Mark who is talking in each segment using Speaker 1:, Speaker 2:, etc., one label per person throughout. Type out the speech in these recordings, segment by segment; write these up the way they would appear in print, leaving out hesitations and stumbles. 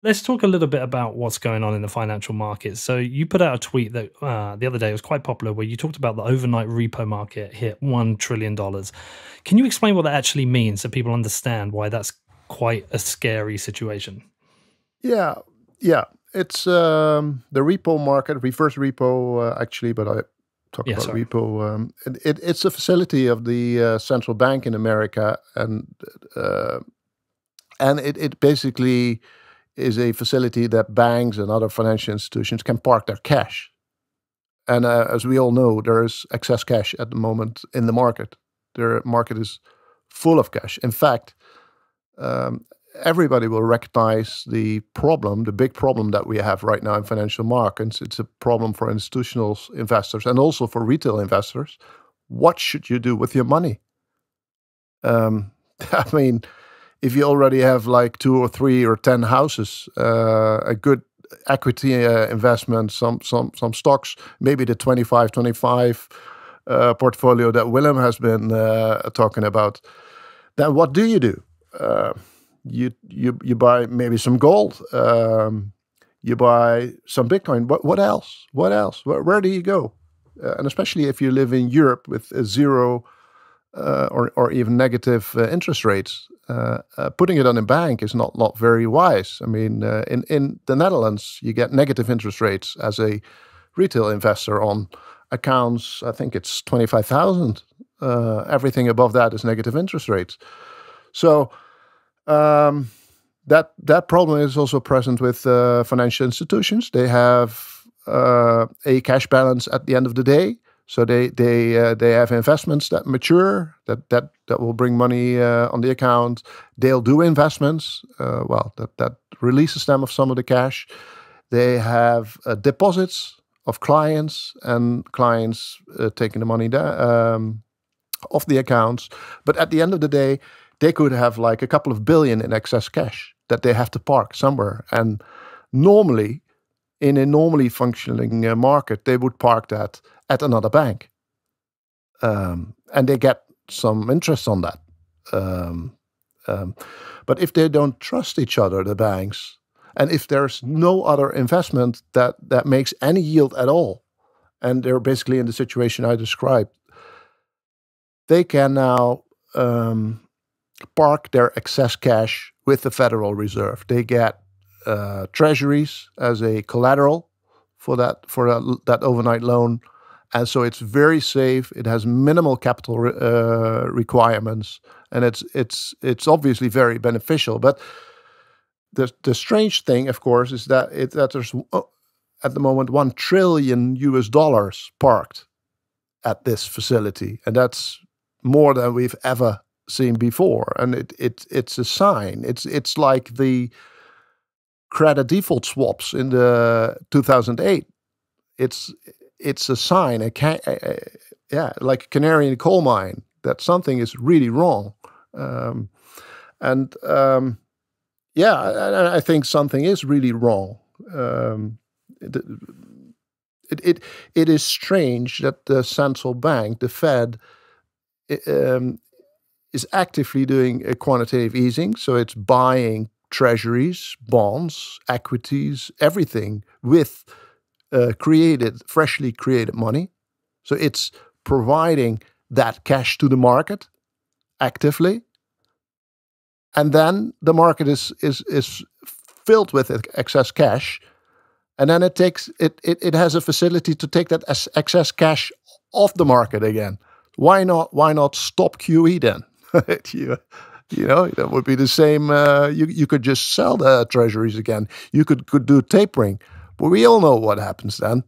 Speaker 1: Let's talk a little bit about what's going on in the financial markets. So you put out a tweet that the other day was quite popular, where you talked about the overnight repo market hit $1 trillion. Can you explain what that actually means so people understand why that's quite a scary situation?
Speaker 2: Yeah, yeah. It's the repo market, reverse repo, actually, but I talk
Speaker 1: Yeah,
Speaker 2: about
Speaker 1: sorry.
Speaker 2: repo. It's a facility of the central bank in America, uh, and it basically is a facility that banks and other financial institutions can park their cash. And as we all know, there is excess cash at the moment in the market. The market is full of cash. In fact, um, everybody will recognize the big problem that we have right now in financial markets. It's a problem for institutional investors and also for retail investors. What should you do with your money? Um, I mean, if you already have like 2 or 3 or 10 houses, a good equity investment, some stocks, maybe the 25-25 portfolio that Willem has been talking about, then what do you do? Uh, you buy maybe some gold. You buy some Bitcoin. What else? What else? Where do you go? And especially if you live in Europe with a zero or even negative interest rates, putting it on a bank is not very wise. I mean, in the Netherlands, you get negative interest rates as a retail investor on accounts. I think it's 25,000. Everything above that is negative interest rates. So um, that problem is also present with financial institutions. They have a cash balance at the end of the day, so they have investments that mature that will bring money on the account. They'll do investments. That releases them of some of the cash. They have deposits of clients, and clients taking the money off the accounts. But at the end of the day, they could have like a couple of billion in excess cash that they have to park somewhere. And normally, in a normally functioning market, they would park that at another bank. And they get some interest on that. Um, um, but if they don't trust each other, the banks, and if there's no other investment that makes any yield at all, and they're basically in the situation I described, they can now park their excess cash with the Federal Reserve. They get treasuries as a collateral for that overnight loan, and so it's very safe. It has minimal capital requirements, and it's obviously very beneficial. But the strange thing, of course, is that there's at the moment $1 trillion parked at this facility, and that's more than we've ever seen before. And it's a sign. It's like the credit default swaps in the 2008. It's it's a sign, yeah, like a canary in a coal mine that something is really wrong. Um, and Yeah, I think something is really wrong. Um, it, it is strange that the central bank, the Fed, um, is actively doing a quantitative easing. So it's buying treasuries, bonds, equities, everything with freshly created money. So it's providing that cash to the market actively, and then the market is filled with excess cash, and then it has a facility to take that excess cash off the market again. Why not stop QE then? you, you know, that would be the same. You could just sell the treasuries again. You could do tapering, but we all know what happens then,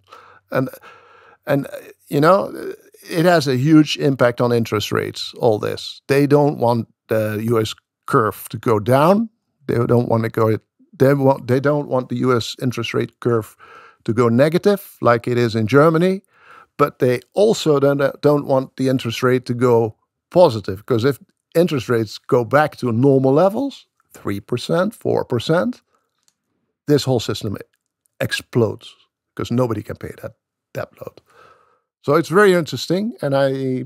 Speaker 2: and and you know it has a huge impact on interest rates. All this, they don't want the U.S. curve to go down. They don't want to go. They don't want the U.S. interest rate curve to go negative like it is in Germany, but they also don't want the interest rate to go positive, because if interest rates go back to normal levels, 3%, 4%, this whole system explodes because nobody can pay that load. So it's very interesting, and I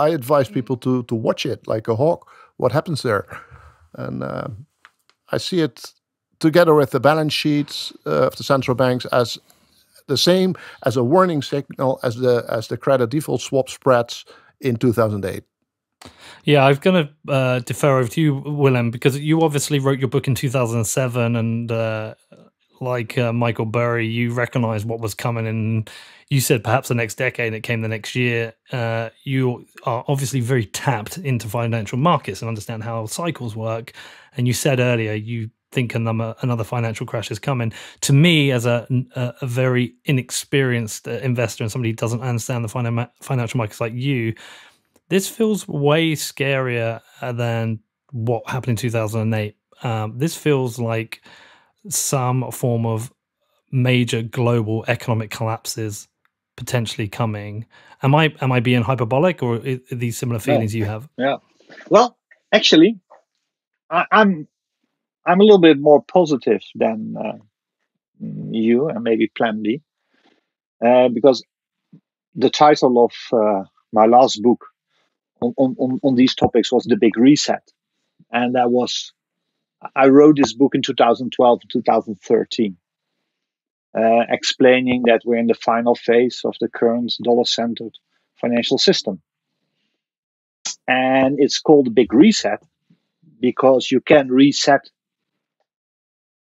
Speaker 2: advise people to watch it like a hawk. What happens there? And I see it together with the balance sheets of the central banks, as the same as a warning signal as the credit default swap spreads in 2008.
Speaker 1: Yeah, I'm going to defer over to you, Willem, because you obviously wrote your book in 2007, and like Michael Burry, you recognized what was coming, and you said perhaps the next decade, and it came the next year. You are obviously very tapped into financial markets and understand how cycles work. And you said earlier you think another financial crash is coming. To me, as a very inexperienced investor and somebody who doesn't understand the financial markets like you, this feels way scarier than what happened in 2008. This feels like some form of major global economic collapses potentially coming. Am I being hyperbolic, or are these similar feelings you have?
Speaker 3: Yeah. Well, actually, I'm a little bit more positive than you and maybe Plan B, because the title of my last book on these topics was The Big Reset, and I wrote this book in 2012 2013. Explaining that we're in the final phase of the current dollar-centered financial system. And it's called the Big Reset because you can reset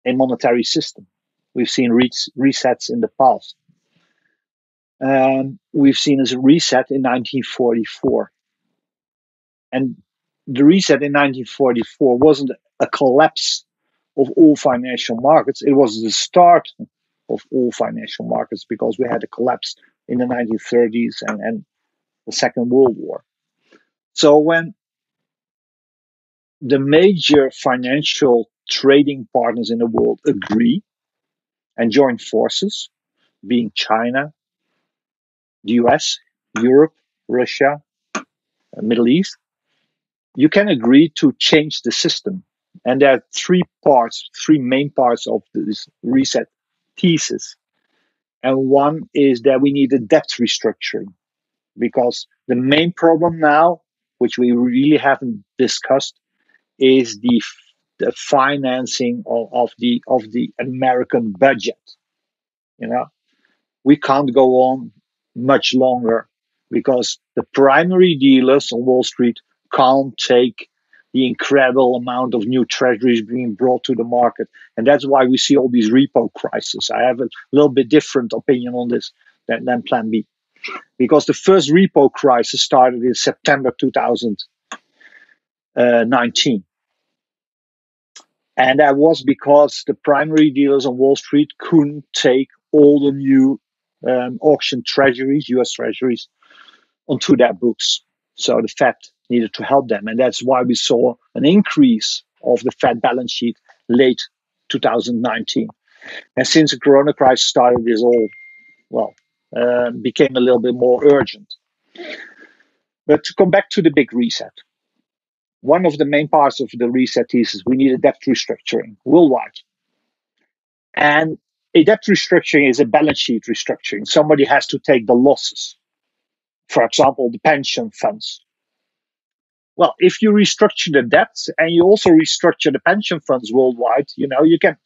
Speaker 3: a monetary system. We've seen resets in the past. We've seen a reset in 1944. And the reset in 1944 wasn't a collapse of all financial markets. It was the start of all financial markets, because we had a collapse in the 1930s and the Second World War. So when the major financial trading partners in the world agree and join forces, being China, the US, Europe, Russia, Middle East, you can agree to change the system. And there are three main parts of this reset thesis. And one is that we need a debt restructuring, because the main problem now, which we really haven't discussed, is the financing of the American budget. You know, we can't go on much longer because the primary dealers on Wall Street can't take the incredible amount of new treasuries being brought to the market. And that's why we see all these repo crises. I have a little bit different opinion on this than Plan B. Because the first repo crisis started in September 2019. And that was because the primary dealers on Wall Street couldn't take all the new auction treasuries, US treasuries, onto their books. So the Fed needed to help them. And that's why we saw an increase of the Fed balance sheet late 2019. And since the Corona crisis started, this all, became a little bit more urgent. But to come back to the big reset, one of the main parts of the reset thesis, we need a debt restructuring worldwide. And a debt restructuring is a balance sheet restructuring. Somebody has to take the losses. For example, the pension funds. Well, if you restructure the debts and you also restructure the pension funds worldwide, you can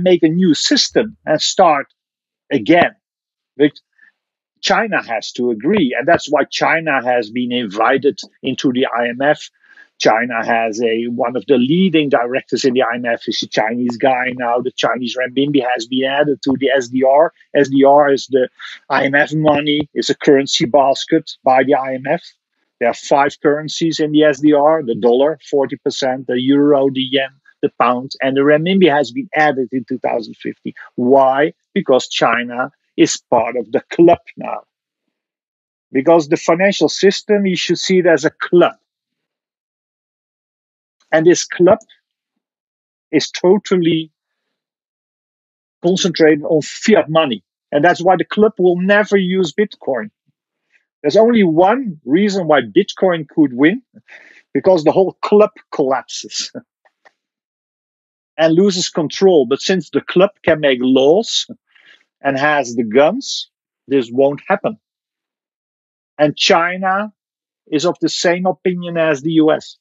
Speaker 3: make a new system and start again. But China has to agree, and that's why China has been invited into the IMF. China has one of the leading directors in the IMF is a Chinese guy now. The Chinese renminbi has been added to the SDR. SDR is the IMF money. It's a currency basket by the IMF. There are 5 currencies in the SDR: the dollar, 40%, the euro, the yen, the pound, and the renminbi has been added in 2050. Why? Because China is part of the club now. Because the financial system, you should see it as a club. And this club is totally concentrated on fiat money. And that's why the club will never use Bitcoin. There's only one reason why Bitcoin could win, because the whole club collapses and loses control. But since the club can make laws and has the guns, this won't happen. And China is of the same opinion as the US.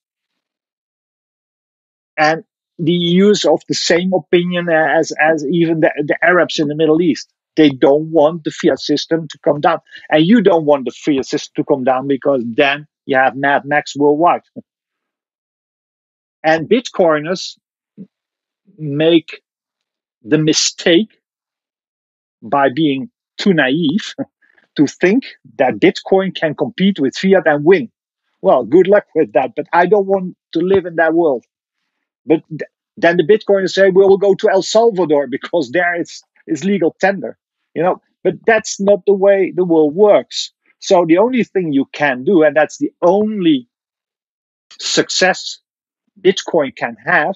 Speaker 3: And the EU's of the same opinion as even the Arabs in the Middle East. They don't want the fiat system to come down. And you don't want the fiat system to come down because then you have Mad Max worldwide. And Bitcoiners make the mistake by being too naive to think that Bitcoin can compete with fiat and win. Well, good luck with that, but I don't want to live in that world. But then the Bitcoiners say, we will go to El Salvador because there it's legal tender. But that's not the way the world works. So the only thing you can do, and that's the only success Bitcoin can have,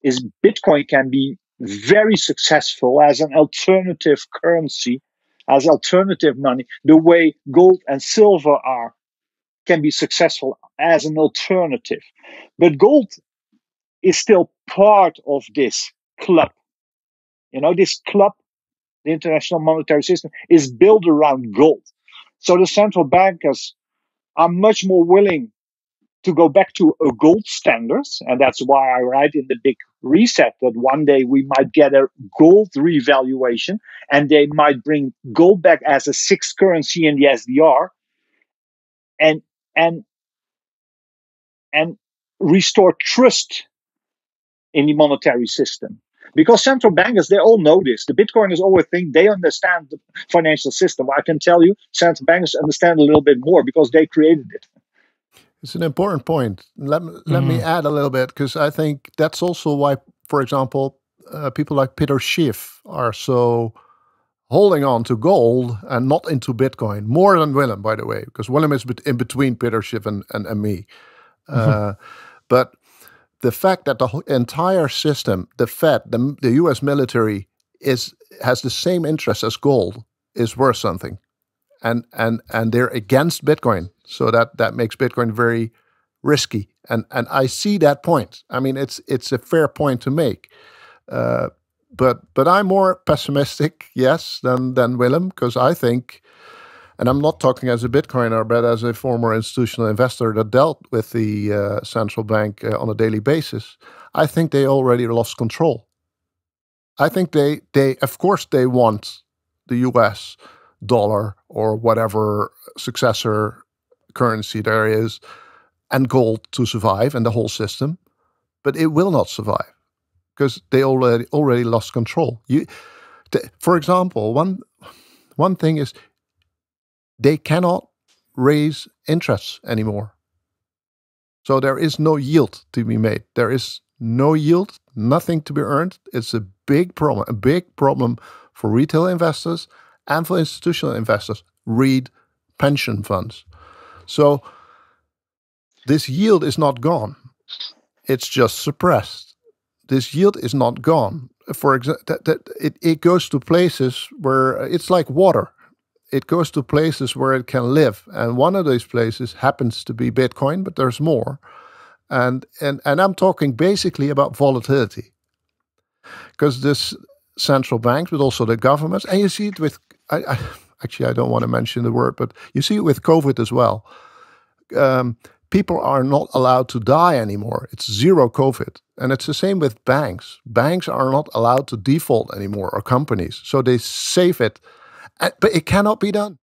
Speaker 3: is Bitcoin can be very successful as an alternative currency, as alternative money, the way gold and silver can be successful as an alternative. But gold is still part of this club. This club, the international monetary system, is built around gold. So the central bankers are much more willing to go back to a gold standard. And that's why I write in the big reset that one day we might get a gold revaluation and they might bring gold back as a sixth currency in the SDR and restore trust in the monetary system. Because central bankers, they all know this. The Bitcoiners always think they understand the financial system. I can tell you, central bankers understand a little bit more because they created it.
Speaker 2: It's an important point. Let me add a little bit, because I think that's also why, for example, people like Peter Schiff are so holding on to gold and not into Bitcoin, more than Willem, by the way, because Willem is in between Peter Schiff and me. But the fact that the entire system, the Fed, the US military has the same interest as gold is worth something. And they're against Bitcoin. So that makes Bitcoin very risky. And I see that point. I mean, it's a fair point to make. But I'm more pessimistic, yes, than Willem, because I think, and I'm not talking as a Bitcoiner, but as a former institutional investor that dealt with the central bank on a daily basis, I think they already lost control. I think they of course they want the US dollar or whatever successor currency there is and gold to survive and the whole system, but it will not survive because they already lost control. For example, one thing is they cannot raise interests anymore. So there is no yield to be made. There is no yield, nothing to be earned. It's a big problem for retail investors and for institutional investors. Read pension funds. So this yield is not gone. It's just suppressed. This yield is not gone. For example, it goes to places where it's like water. It goes to places where it can live. And one of these places happens to be Bitcoin, but there's more. And I'm talking basically about volatility. Because this central banks, but also the governments, and you see it with, actually I don't want to mention the word, but you see it with COVID as well. People are not allowed to die anymore. It's zero COVID. And it's the same with banks. Banks are not allowed to default anymore, or companies. So they save it. But it cannot be done.